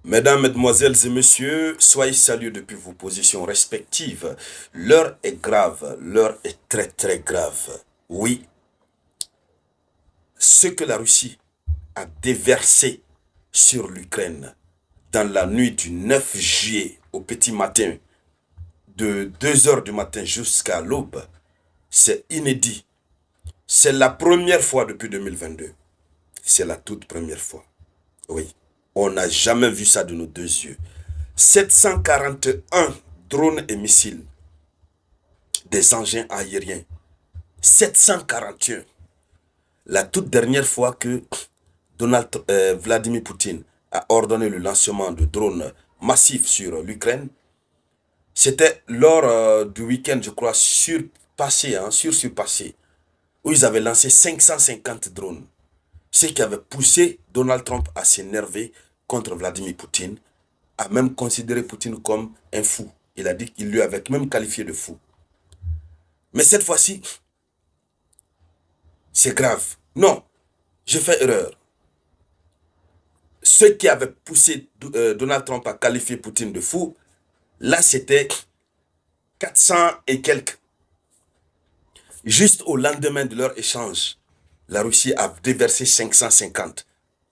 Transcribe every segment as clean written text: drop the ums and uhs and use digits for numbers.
Mesdames, Mesdemoiselles et Messieurs, soyez salués depuis vos positions respectives. L'heure est grave, l'heure est très très grave. Oui, ce que la Russie a déversé sur l'Ukraine dans la nuit du 9 juillet au petit matin, de 2 heures du matin jusqu'à l'aube, c'est inédit. C'est la première fois depuis 2022. C'est la toute première fois. Oui, on n'a jamais vu ça de nos deux yeux. 741 drones et missiles des engins aériens. 741. La toute dernière fois que Vladimir Poutine a ordonné le lancement de drones massifs sur l'Ukraine, c'était lors du week-end, je crois, surpassé, où ils avaient lancé 550 drones. Ce qui avait poussé Donald Trump à s'énerver contre Vladimir Poutine, à même considéré Poutine comme un fou. Il a dit qu'il lui avait même qualifié de fou. Mais cette fois-ci, c'est grave. Non, j'ai fait erreur. Ce qui avait poussé Donald Trump à qualifier Poutine de fou, là c'était 400 et quelques. Juste au lendemain de leur échange, la Russie a déversé 550.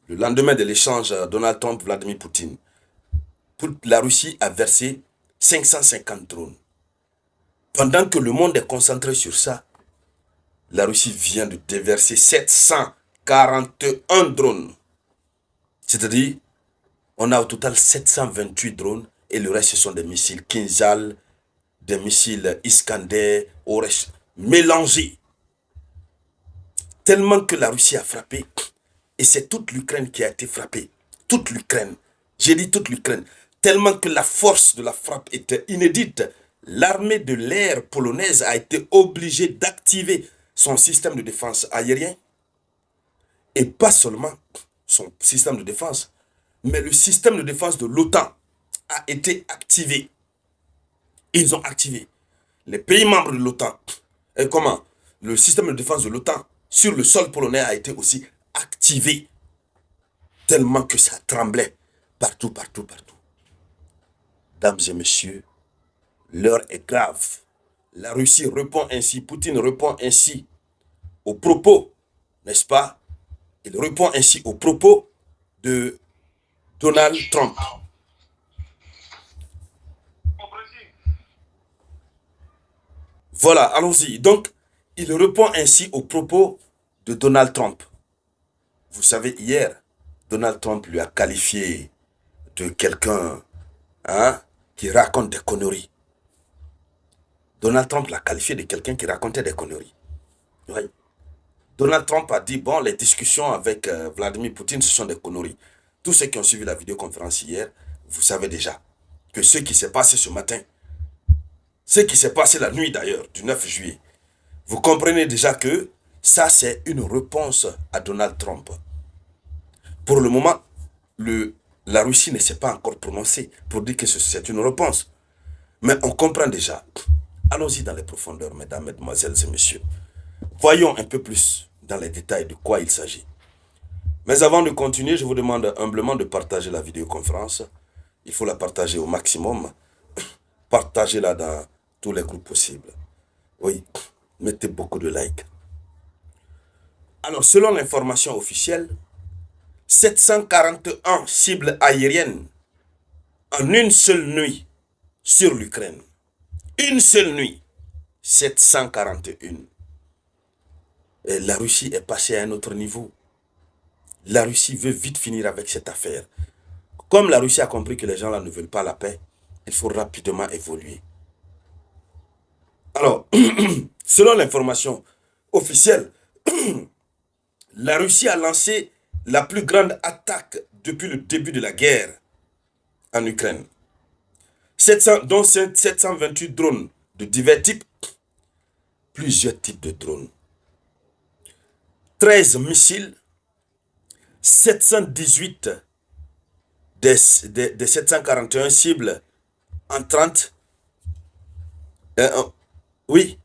Le lendemain de l'échange Donald Trump-Vladimir Poutine, la Russie a versé 550 drones. Pendant que le monde est concentré sur ça, la Russie vient de déverser 741 drones. C'est-à-dire, on a au total 728 drones et le reste, ce sont des missiles Kinzhal, des missiles Iskander, mélangés. Tellement que la Russie a frappé, et c'est toute l'Ukraine qui a été frappée. Toute l'Ukraine. J'ai dit toute l'Ukraine. Tellement que la force de la frappe était inédite. L'armée de l'air polonaise a été obligée d'activer son système de défense aérien. Et pas seulement son système de défense, mais le système de défense de l'OTAN a été activé. Ils ont activé. Les pays membres de l'OTAN. Et comment? Le système de défense de l'OTAN sur le sol polonais a été aussi activé. Tellement que ça tremblait. Partout, partout, partout. Dames et messieurs, l'heure est grave. La Russie répond ainsi, Poutine répond ainsi aux propos, n'est-ce pas? Il répond ainsi aux propos de Donald Trump. Voilà, allons-y. Donc, il répond ainsi aux propos de Donald Trump. Vous savez, hier, Donald Trump lui a qualifié de quelqu'un qui raconte des conneries. Donald Trump l'a qualifié de quelqu'un qui racontait des conneries. Oui. Donald Trump a dit, bon, les discussions avec Vladimir Poutine, ce sont des conneries. Tous ceux qui ont suivi la vidéoconférence hier, vous savez déjà que ce qui s'est passé ce matin, ce qui s'est passé la nuit d'ailleurs, du 9 juillet, vous comprenez déjà que ça, c'est une réponse à Donald Trump. Pour le moment, la Russie ne s'est pas encore prononcée pour dire que c'est une réponse. Mais on comprend déjà. Allons-y dans les profondeurs, mesdames, mesdemoiselles et messieurs. Voyons un peu plus dans les détails de quoi il s'agit. Mais avant de continuer, je vous demande humblement de partager la vidéoconférence. Il faut la partager au maximum. Partagez-la dans tous les groupes possibles. Oui, mettez beaucoup de likes. Alors, selon l'information officielle, 741 cibles aériennes en une seule nuit sur l'Ukraine. Une seule nuit, 741. Et la Russie est passée à un autre niveau. La Russie veut vite finir avec cette affaire. Comme la Russie a compris que les gens là ne veulent pas la paix, il faut rapidement évoluer. Alors, selon l'information officielle, la Russie a lancé la plus grande attaque depuis le début de la guerre en Ukraine. 728 drones de divers types, plusieurs types de drones, 13 missiles, 718 des 741 cibles en 30. Oui,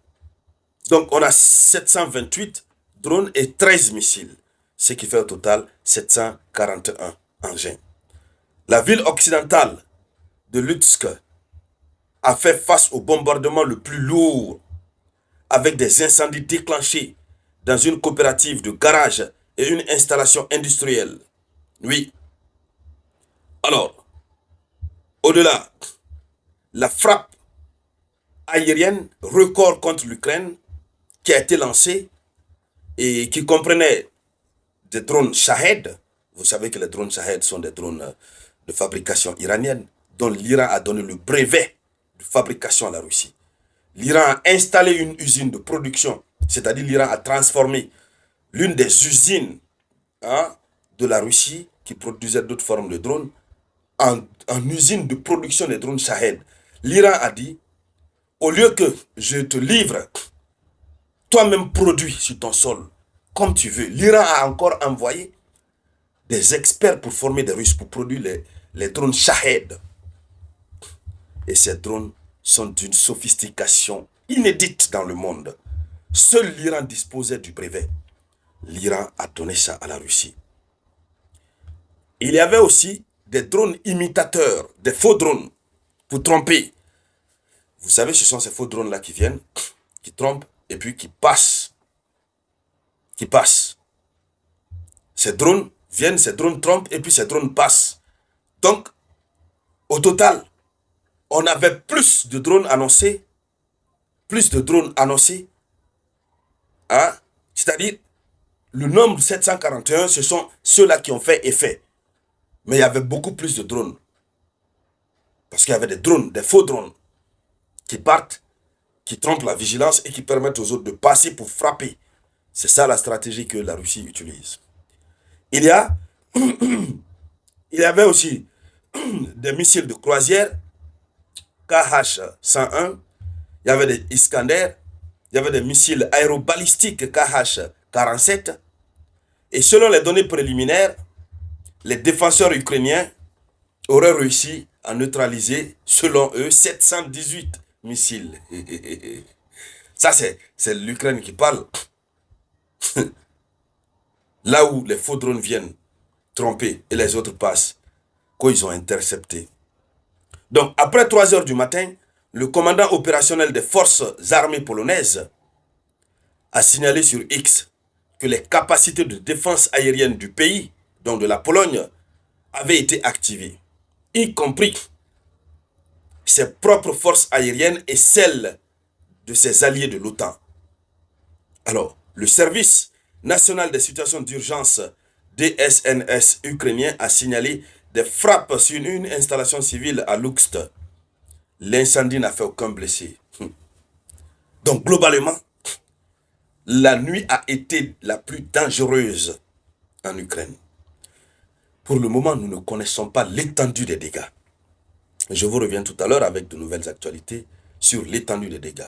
donc on a 728 drones et 13 missiles, ce qui fait au total 741 engins. La ville occidentale de Lutsk a fait face au bombardement le plus lourd avec des incendies déclenchés dans une coopérative de garage et une installation industrielle. Oui. Alors, au-delà, la frappe aérienne record contre l'Ukraine qui a été lancée et qui comprenait des drones Shahed. Vous savez que les drones Shahed sont des drones de fabrication iranienne dont l'Iran a donné le brevet de fabrication à la Russie. L'Iran a installé une usine de production, c'est-à-dire l'Iran a transformé l'une des usines de la Russie qui produisait d'autres formes de drones en usine de production des drones Shahed. L'Iran a dit, au lieu que je te livre, toi-même produis sur ton sol, comme tu veux. L'Iran a encore envoyé des experts pour former des Russes, pour produire les drones Shahed. Et ces drones sont d'une sophistication inédite dans le monde. Seul l'Iran disposait du brevet. L'Iran a donné ça à la Russie. Il y avait aussi des drones imitateurs, des faux drones, pour tromper. Vous savez, ce sont ces faux drones-là qui viennent, qui trompent, et puis qui passent. Qui passent. Ces drones viennent, ces drones trompent, et puis ces drones passent. Donc, au total, on avait plus de drones annoncés, hein? C'est-à-dire, le nombre 741, ce sont ceux-là qui ont fait effet. Mais il y avait beaucoup plus de drones. Parce qu'il y avait des drones, des faux drones, qui partent, qui trompent la vigilance et qui permettent aux autres de passer pour frapper. C'est ça la stratégie que la Russie utilise. Il y avait aussi des missiles de croisière, KH-101, il y avait des Iskander, il y avait des missiles aérobalistiques KH-47. Et selon les données préliminaires, les défenseurs ukrainiens auraient réussi à neutraliser, selon eux, 718 missiles. Ça, c'est l'Ukraine qui parle. Là où les faux drones viennent tromper et les autres passent, quand ils ont intercepté. Donc, après 3 heures du matin, le commandant opérationnel des forces armées polonaises a signalé sur X que les capacités de défense aérienne du pays, donc de la Pologne, avaient été activées, y compris ses propres forces aériennes et celles de ses alliés de l'OTAN. Alors, le service national des situations d'urgence DSNS ukrainien a signalé des frappes sur une installation civile à Luxt. L'incendie n'a fait aucun blessé. Donc, globalement, la nuit a été la plus dangereuse en Ukraine. Pour le moment, nous ne connaissons pas l'étendue des dégâts. Je vous reviens tout à l'heure avec de nouvelles actualités sur l'étendue des dégâts.